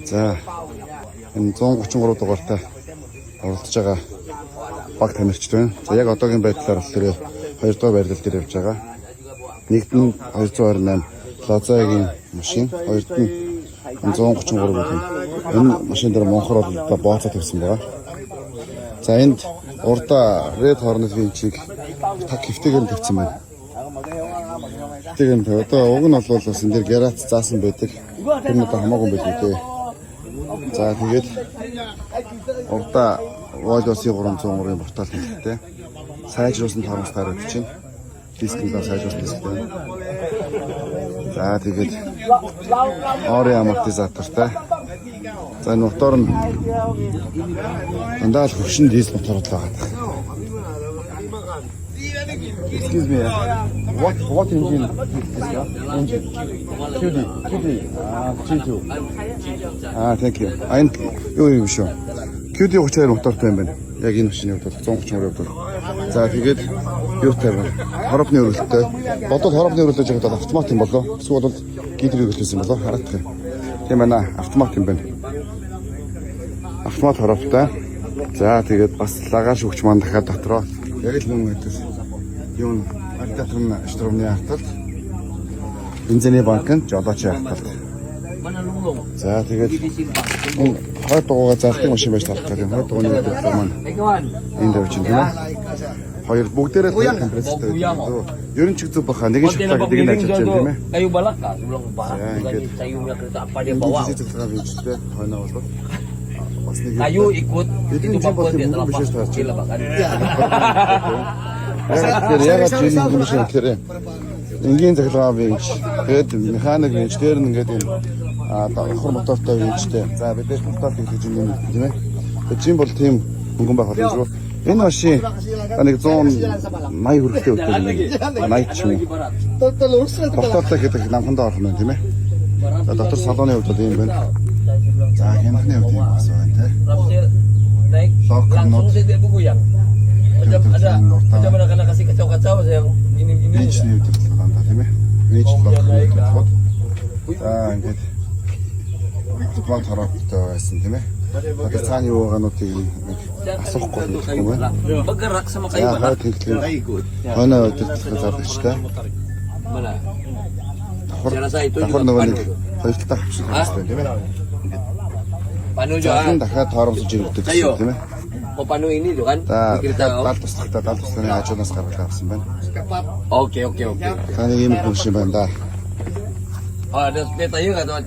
За энэ 133 дугаартай оролцож байгаа баг тамирчид байна. За яг одоогийн байдлаар бол тэр 2 дугаар байрлал дээр явж байгаа. Нэгд нь 228 Лазагийн машин, хоёрд нь 133 гэх юм. Энэ машин дээр монхор бол бооцоод ирсэн байгаа. За энд урдаа Red Hornet винчиг таг хэвтэйгээр тавьсан байна. Хэвтэйгээр одоо уг нь бол бас энэ дээр гарац заасан байдаг. Тэр нь одоо хамаагүй байдаг үү. За тэгээд урдаа Volvo-ийн 303-ын портал хэлтэй. Сайжруулсан харамс гараад чинь дискнээ сайжруулсан дисктэй. За тэгээд орын амортизатортай. За энэ мотор нь дандаа л хөвшин дизель мотор байгаа. Excuse me. What engine is this? Engine. QD. G2. Thank you. Юу юм шүү. QD 32 мотортой юм байна. Яг энэ машины хувьд 133 хувьд. За тэгээд юутай байна? Хоровны өрөлттэй. Бодвол хоровны өрөлтөж байгаа бол автомат юм болоо. Эсвэл бол гидр өрөлтсөн болоо. Харагдах юм. Тийм байна. Автомат юм байна. Автомат хоровтой. За тэгээд бас лагаж өгч маань дахиад дотроо яг л мөн хэвчээ. Юу альтатрын штрумны харталт. Бензиний банкнд жолоочийн харталт. За тэгээд хойд дугуугаа зарлах машин байж талах гэдэг. Хойд дугууны өдөр маань энд явж байна тийм ээ. Хоёр бүгдээрээ хоёр компрессортэй байдаг. Ер нь ч зүг баха нэг нь шатлаг нэг нь ажиллаж байна тийм ээ. Kayu balak ka, sebelum bahas lagi kayu yang kereta apa dia bawa. Kayu ikut itu bangku dia terlepas gila bahkan. Ягаад чинь юм шиг хэрэг. Энгийн захиргаа винч, тэгээд механик винч дээр нь ингээд юм давхар мотортой винчтэй. За бид дээр мотор гэж юм тийм ээ. Тэгээд чинь бол тийм хөнгөн байх болно. Энэ машин нэг 180 хүрэхтэй өтөв юм. 80 ч юм. Дотортой гэдэг намхандаа орох юм тийм ээ. За дотор салооны хувьд бол юм байна. За хянахны хувьд юм бас байна тийм. Лок нот. Macam mana kena kasih kacau-kacau saya gini-gini. Винчний хувьд байна тийм ээ. Винч лок. За ингээд автомат хараалттай байсан тийм ээ. Одоо цааны юу байгаануудыг асуухгүй юм байна. Bergerak sama kayu balak. Хойно өдөртлөх зардагчтай. Mana? Saya rasa itu Давхар juga нөгөө нэг panu. хоёр талаа хөвчсөн байна тийм ээ. Panu За juga. дахиад тооромсож ирдэг тийм ээ. Oh panu ini tu kan? За Kita дахиад даал туслагын хажуунаас гаргаж авсан байна. Oke. Таны ийм хүн шиг байна да. Oh ada sepeda yuk atau